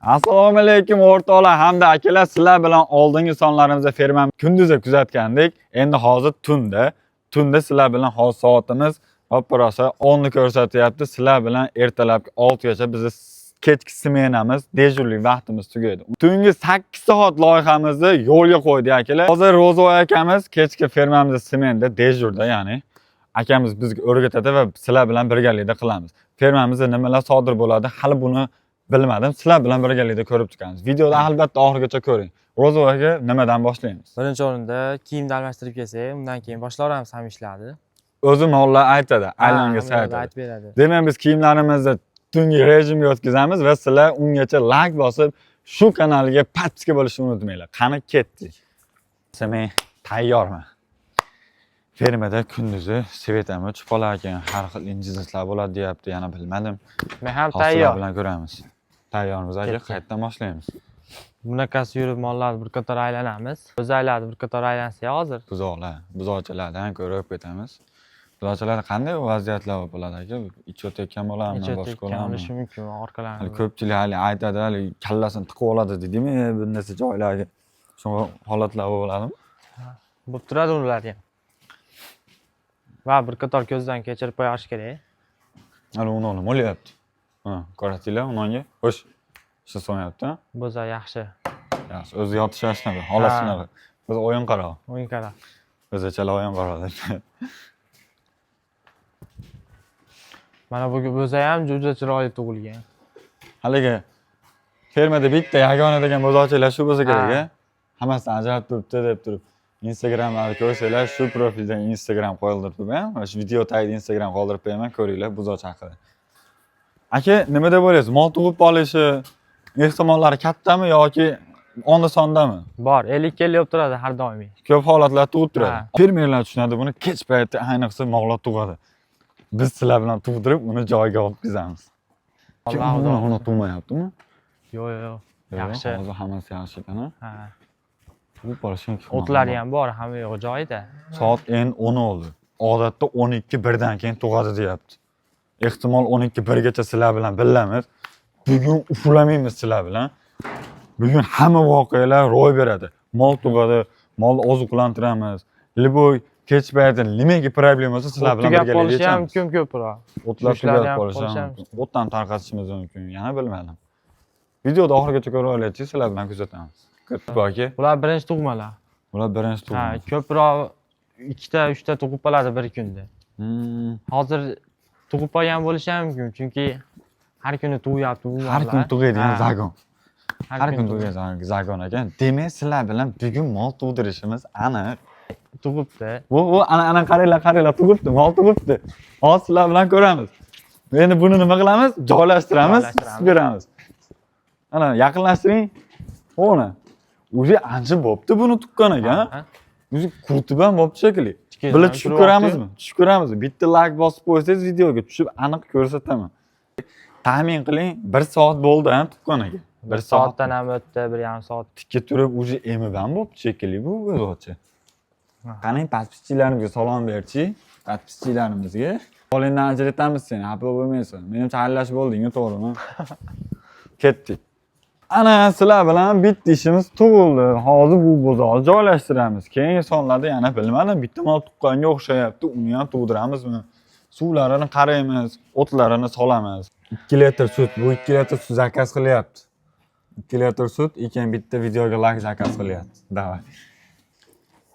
Assalomu alaykum o'rtoqlar hamda akalar, sizlar bilan oldingi sonlarimizda fermani kunduzi kuzatgandik. Endi hozir tunda sizlar bilan hozir soatimiz opporaso 10 ni ko'rsatyapti. Sizlar bilan ertalabki 6 gacha bizni kechki smenamiz, dejurlik vaqtimiz tugaydi. Tungi 8 soat loyihamizni yo'lga qo'ydik akalar. Hozir Ro'zoy akamiz kechki fermamizda smenda, dejurda, ya'ni akamiz bizga o'rgatadi va sizlar bilan birgalikda qilamiz. Fermamizda nimalar sodir bo'ladi, hali buni bilmadim. Sizlar bilan birgalikda ko'rib chiqamiz. Videoda albatta oxirigacha ko'ring. Ro'zoy aka, nimadan boshlaymiz? Birinchi o'rinda kiyimni almashtirib kelsak, undan keyin boshlarimiz ham ishlardi. O'zi mollar aytadi, aylanga saytadi. Aytib beradi. Demak, biz kiyimlarimizni tungi rejimga o'tkazamiz va sizlar ungacha like bosib, shu kanalga patchka bo'lishni unutmanglar. Qani ketdik. Sen tayyormi? Fermada kunduzi svetami uchib qolar ekan, har xil injizlar bo'ladi deyapti, yana bilmadim. Men ham Hozir tayyor. bilan ko'ramiz. Tayyormiz aka, qayerdan boshlaymiz? Bunaqasi yurib mollarni bir qator aylanamiz. O'zaylarni bir qator aylansa hozir. Buzoqchalardan ko'rib ketamiz. Buzoqchalarda qanday vaziyatlar bo'ladi aka? Ich o'tayotgan bo'ladimi, boshqa bo'ladimi? bo'lishi mumkin orqalarida. Ko'pchilik hali aytadi, hali kallasini tiqib oladi deydimi, bir narsa joylarga. Shunga holatlar bo'ladimi? Bo'lib turadi ular ham. Va bir qator ko'zdan kechirib qo'yish kerak. Hali uni o'lyapti. Ha, ko'ratinglar unga. Xo'sh. Shu so'nyapti. Bo'za yaxshi. Yaxshi, o'zi yotish shunaqa, holat shunaqa. Biz o'yin qarab. O'yin qarab. O'zichalar o'yin qarab. Mana bu bo'za ham juda chiroyli tug'ilgan. Haligi fermada bitta yagona degan bo'zoqchalar shu bo'lsa kerak-a. Hammasidan ajralib turibdi deb turib. Instagram'da ko'rsanglar, shu profildan Instagram qo'yildirib ham, shu video tagida Instagram qoldirib qo'yaman, ko'ringlar bo'zoqcha haqida. Aka, nima deb o'ylaysiz? Mol tug'ib olishi ehtimollari kattami yoki onda-sondami? Bor, 50 kelib turadi har doimiy. Ko'p holatlar tug'ib turadi. Fermerlar tushunadi buni, kech paytda ayniqsa mog'lot tug'adi. Biz sizlar bilan tug'dirib, uni joyiga olib kelamiz. Uni tug'mayaptimi? Yo'q. Yaxshi. Hozir hammasi yaxshi ekan. Ha. Bu borishim O'tlari ham bor, hamma yo'q joyida. Soat endi 10 oldi. Odatda 12 birdan keyin tug'adi deyapti. Ehtimol 12 birgacha sizlar bilan birlamiz. Bugun uxlamaymiz sizlar bilan. Bugun hamma voqealar ro'y beradi. Mol tug'adi, molni oziqlantiramiz. Liboy kech paytda nimaga problem bo'lsa sizlar bilan birgalikda yechamiz. Ham ko'proq. O'tlar tugab qolishi mumkin. O'tdan tarqatishimiz mumkin, yana bilmadim. Videoda oxirigacha ko'rib olaylik, sizlar bilan kuzatamiz. Ko'p aka. Ular birinchi tug'malar. Ular birinchi tug'ma. Ha, ko'proq 2 ta, 3 ta tug'ib qoladi bir kunda. Hozir tug'ib qolgan bo'lishi ham mumkin, chunki har kuni tug'yapti bu mollar. Har kun tug'aydigan zagon. Har kun tug'yapti. tug'aydigan zagon ekan. Demak, sizlar bilan bugun mol tug'dirishimiz aniq. Tug'ibdi. Bu ana qaranglar tug'ibdi, mol tug'ibdi. Hozir sizlar bilan ko'ramiz. Endi buni nima qilamiz? Joylashtiramiz, beramiz. Ana yaqinlashtiring. O'na. O'zi ancha bo'pti buni tuqqan ekan. O'zi kurtib ham bo'pti shekilli. Bilib tushib ko'ramizmi? Tushib ko'ramizmi? Bitta like bosib qo'ysangiz videoga tushib aniq ko'rsataman. Taxmin qiling, 1 soat bo'ldi ham tuqqan ekan. 1 soatdan ham o'tdi, 1,5 soat. Tikka turib, o'zi emib ham bo'pti shekilli bu o'zi. Qani podpischilarimizga salom berchi, podpischilarimizga. Qo'lingdan ajratamiz seni, xafa bo'lmaysan. Menimcha hallashib bo'lding, to'g'rimi? Ketdik. Ana sizlar bilan bitta ishimiz tug'ildi. Hozir bu bozorni joylashtiramiz. Keyingi sonlarda yana bilmadim, bitta mol tuqqanga o'xshayapti. Uni ham tug'diramiz-mi? Suvlarini qaraymiz, o'tlarini solamiz. 2 litr sut, bu 2 litr sut zakaz qilyapti. 2 litr sut, ekan bitta videoga like zakaz qilyapti. Davay.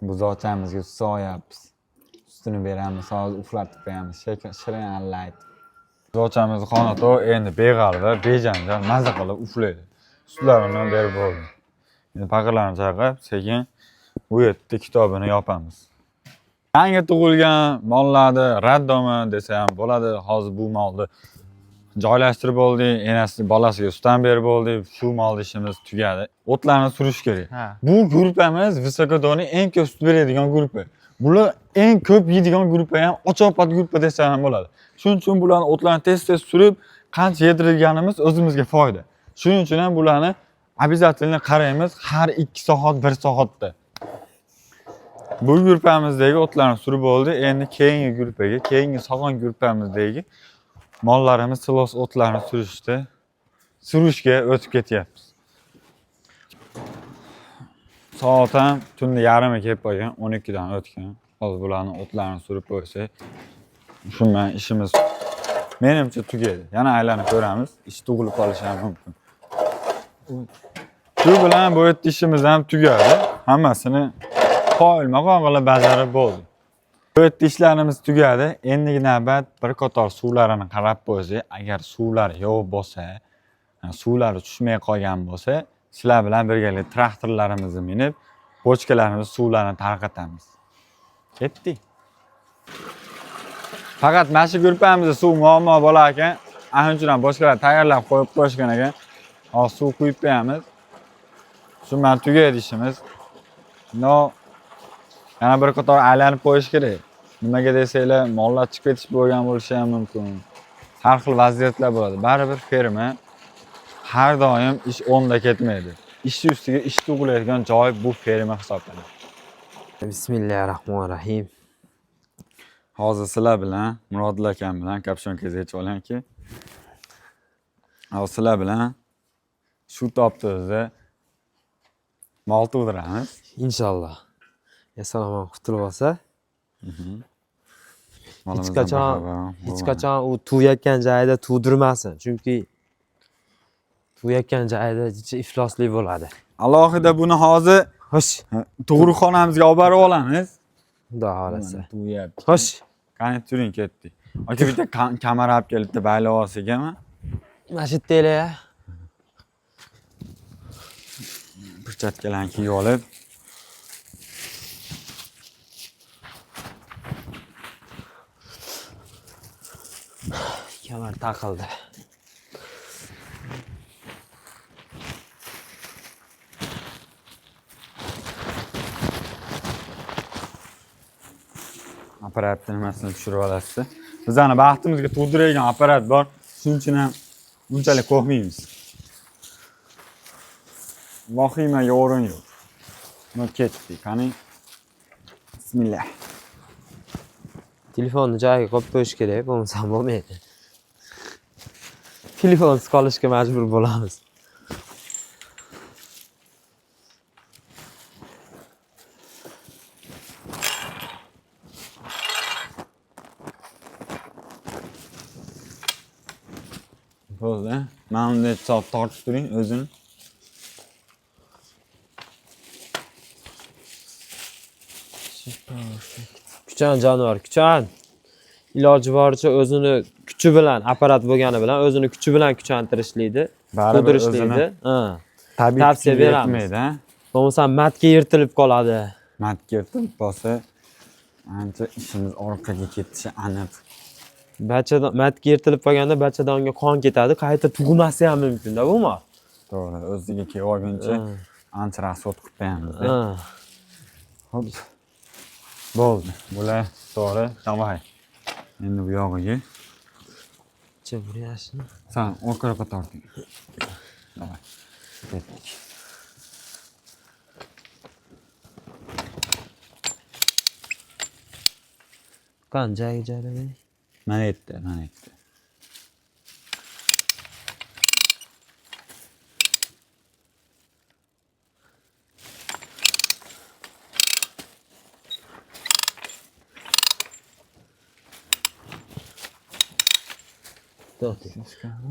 Buzoqchamizga so'yapmiz. Sutini beramiz, hozir uxlatib qo'yamiz. Shirin allaydi. Buzoqchamizni xonato endi beg'alva, bejanjal, maza qilib uxlaydi. Sutlarini berib bo'ldi. Endi paqirlarni chaqib, sekin bu yerda kitobini yopamiz. Yangi tug'ilgan mollarni raddomi desa ham bo'ladi. Hozir bu molni joylashtirib bo'ldik, enasi bolasiga sut ham berib bo'ldik. Shu molni ishimiz tugadi. O'tlarni surish kerak. Bu gruppamiz Visokodonning eng ko'p sut beradigan gruppa. Bular eng ko'p yeydigan gruppa ham ochoqpat gruppa desa ham bo'ladi. Shuning uchun bularni o'tlarni tez-tez surib, qancha yedirganimiz o'zimizga foyda. Shuning uchun ham bularni обязательно qaraymiz har 2 soat, 1 soatda. Bu gruppamizdagi o'tlarni surib bo'ldi. Endi keyingi gruppaga, keyingi sog'on gruppamizdagi mollarimiz silos o'tlarni surishdi. surishga o'tib ketyapmiz. Soat ham tunda yarimiga kelib qolgan, 12 dan o'tgan. Hozir bularni o'tlarini surib qo'ysak, shu bilan ishimiz menimcha tugaydi. Yana aylanib ko'ramiz, ish tug'ilib qolishi ham mumkin. Shu bilan bu yerda ishimiz ham tugadi. Hammasini qo'yilma-qo'yil qilib bajarib bo'ldi. Bu yerda ishlarimiz tugadi. Endi navbat bir qator suvlarini qarab qo'ysak, agar suvlar yo'q bo'lsa, suvlari tushmay qolgan bo'lsa, sizlar bilan birgalikda traktorlarimizni minib, bochkalarimiz suvlarini tarqatamiz. Ketdik. Faqat mana shu grupamizda suv muammo bo'lar ekan, anchadan boshqalar tayyorlab qo'yib qo'yishgan ekan. Hozir suv quyib qo'yamiz. Shu bilan tugaydi ishimiz. Yana bir qator aylanib qo'yish kerak. Nimaga desanglar, mollar chiqib ketish bo'lgan bo'lishi ham mumkin. Har xil vaziyatlar bo'ladi. Baribir ferma har doim ish o'nda ketmaydi. Ish ustiga ish tug'ilayotgan joy bu ferma hisoblanadi. Bismillahirrahmanirrahim. Hozir sizlar bilan Murodilla akam bilan kapshonkaga yechib olayki. Hozir sizlar bilan shu topda o'zi mol tug'diramiz. Inshaalloh. Salomon qutulib olsa. Hech qachon u tug'ayotgan joyida tug'dirmasin. Chunki tug'ayotgan joyida iflosli bo'ladi. Alohida buni hozir Xo'sh, tug'ruqxonamizga olib borib olamiz. Xudo xolasa. Tug'yapti. Xo'sh, Qani turing ketdik. Aka bitta kamera olib kelibdi, baylab olsakmi? mana shu yerda Perchatkalarni kiyib olib. kamar taqildi. Apparatni nimasini tushirib olasiz. Bizning baxtimizga tug'diradigan apparat bor. Shuning uchun ham unchalik qo'rqmaymiz. Vahimaga o'rin yo'q. Mana ketdik, qani. Bismillah. Telefonni joyiga qo'yib qo'yish kerak, bo'lmasa bo'lmaydi. Telefonsiz qolishga majbur bo'lamiz. Bo'ldi. Mana bunday soat tortib turing o'zini. Kuchan jonivor, kuchan. Iloji boricha o'zini kuchi bilan, apparat bo'lgani bilan o'zini kuchi bilan kuchantirishlaydi, to'dirishlaydi. Tabiiy Tavsiya beramiz. Bo'lmasa matga yirtilib qoladi. Matga yirtilib qolsa, ancha ishimiz orqaga ketishi aniq. Matga yirtilib qolganda bachadonga qon ketadi, qayta tug'masi ham mumkin-da, bu-mi? To'g'ri, o'ziga kelib olguncha ancha rasvot qilib qo'yamiz. Hop. Bo'ldi. Bular to'g'ri, davay. Endi bu yog'iga Burashni. sen orqaga torting. Davay. Ketdik. Qancha joyda? Mana yerda, mana yerda.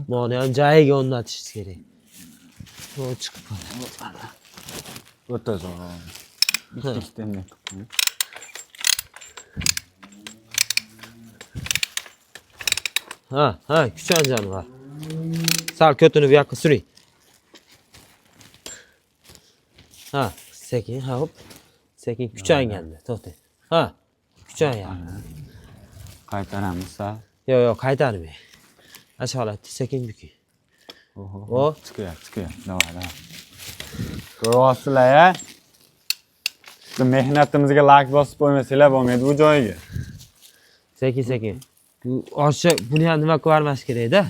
Mana ham joyiga o'rnatish kerak. O chiqib qoladi. O'ta zo'r. Ikkitadan Ha, kuchan jonivor. Sal ko'tini bu yoqqa suring. Ha, sekin, hop. Sekin kuchanganda, to'xtang. Ha, kuchanyapti. qaytaramiz sal. Yo'q, qaytarmang. Ash holatda sekin buking. Oho. Chiqyapti. Davay. Ko'ryapsizlar-ya. Biz mehnatimizga lak bosib qo'ymasanglar bo'lmaydi bu joyiga. Sekin. Bu osha buni ham nima ko'rmash kerak-da.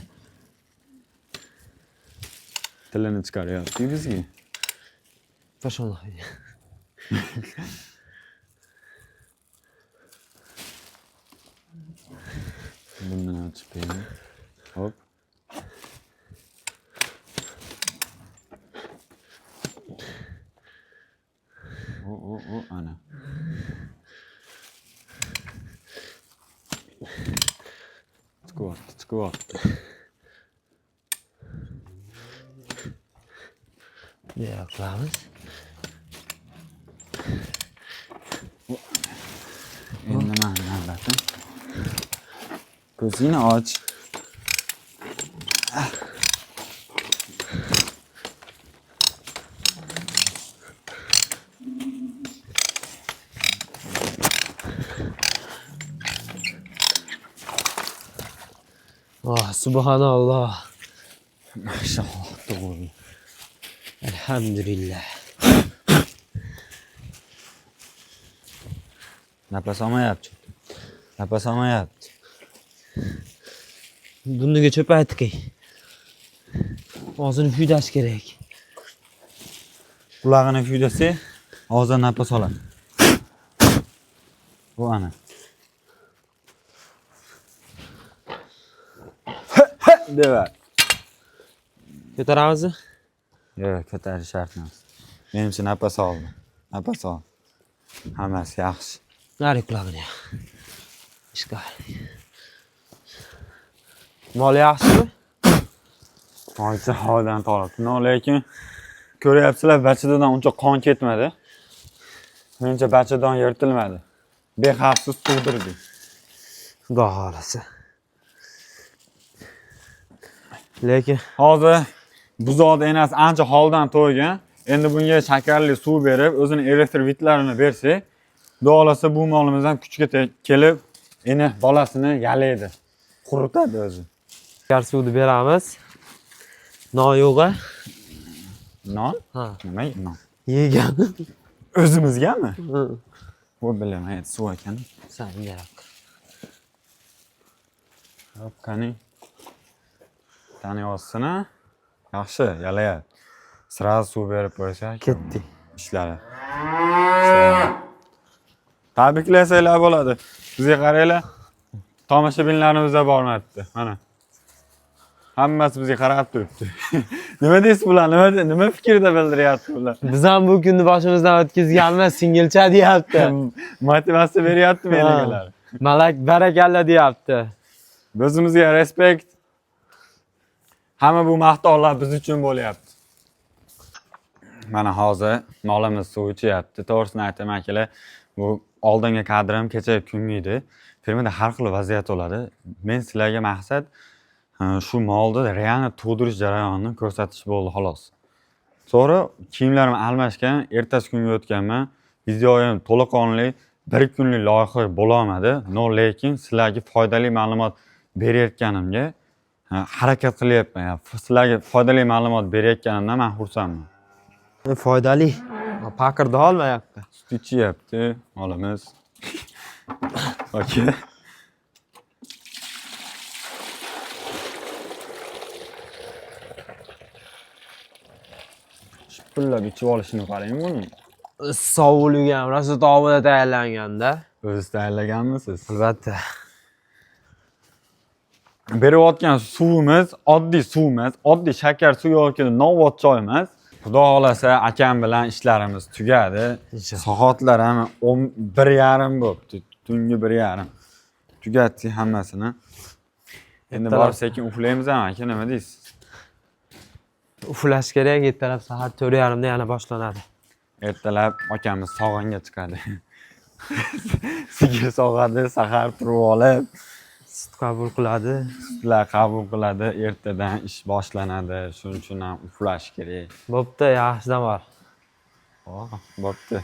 Tilini chiqaryapti bizga. Pashona. Bundan ochib qo'ying. Hop. ana. Çıkıverdi. Ne qilamiz? Endi mana navbatim. Ko'zingni och. Subhanalloh. Maşallah doğru. Elhamdülillah. Nafas olmayapti. Nafas olmayapti. Bunniga cho'paytiki. Og'zini kuydash kerak. Qulog'ini kuydasi, og'zidan nafas oladi. Bu ana. Deva. Ko'taramizmi? Yo'q, ko'tarish shart emas. Menimcha nafas oldi. Nafas ol. Hammasi yaxshi. Nari qulog'ini ya. Ishqal. Mol yaxshimi? Hozir havodan tortdi. Lekin ko'ryapsizlar, bachadan uncha qon ketmadi. Menimcha bachadan yirtilmadi. Bexavfsiz tug'dirdik. Xudo xolasa. Lekin Hozir buzoqda enasi ancha holdan to'ygan. Endi bunga shakarli suv berib, o'zini elektrolitlarini bersak, xudo xolasa bu molimiz ham kuchga kelib, endi bolasini yalaydi. Quritadi o'zi. shakar suvni beramiz. Non yo'q-a? Non? Ha. Nima non? Yegan. O'zimizgami? Bu bilmayman, suv ekan. Senga. Hop, qani. Taniyapsizmi? Yaxshi, yalayapti. Sraz suv berib qo'ysak, Ketdi. ishlari. Tabriklasak bo'ladi. Bizga qaranglar. Tomoshabinlarimiz ham bormabdi. Mana. Hammasi bizga qarab turibdi. Nima deysiz bular? Nima fikrda bildiryapti bular? Biz ham bu kunni boshimizdan o'tkazganmiz, singilcha deyapti. Motivatsiya beryapti mengalar. Malak barakalla deyapti. O'zimizga respekt. Hamma bu maqtovlar biz uchun bo'lyapti. Mana hozir molimiz suv ichyapti. To'g'risini aytaman akalar, bu oldingi kadrim kecha kunmaydi. Fermada har xil vaziyat bo'ladi. Men sizlarga maqsad shu molni realni tug'dirish jarayonini ko'rsatish bo'ldi xolos. Sonra kiyimlarimni almashgan, ertasi kunga o'tganman. Videoyim to'laqonli 1 kunlik loyiha bo'la olmadi. Lekin sizlarga foydali ma'lumot berayotganimga harakat qilyapman. Sizlarga foydali ma'lumot berayotganimdan men xursandman. Foydali. Paqirda olmayapti. Sut ichyapti molimiz. Okey. Pullab ichib olishini qarang buni. Sovuliga ham rosa tovida tayyorlanganda. O'zingiz tayyorlaganmisiz? Albatta. Berayotgan suvimiz oddiy suv emas, oddiy shakar suv yoki novvot choy emas. Xudo xolasa akam bilan ishlarimiz tugadi. Soatlar ham 1:30 bo'libdi. Tungi 1:30. Tugatdik hammasini. Endi borib sekin uxlaymiz ham aka, nima deysiz? Uxlash kerak, ertalab soat 4:30da yana boshlanadi. Ertalab akamiz sog'onga chiqadi. Sigir sog'adi, sahar turib olib, Sut qabul qiladi. sutlar qabul qiladi, ertadan ish boshlanadi. Shuning uchun ham uxlash kerak. Bo'pti, yaxshi dam ol. Bo'pti.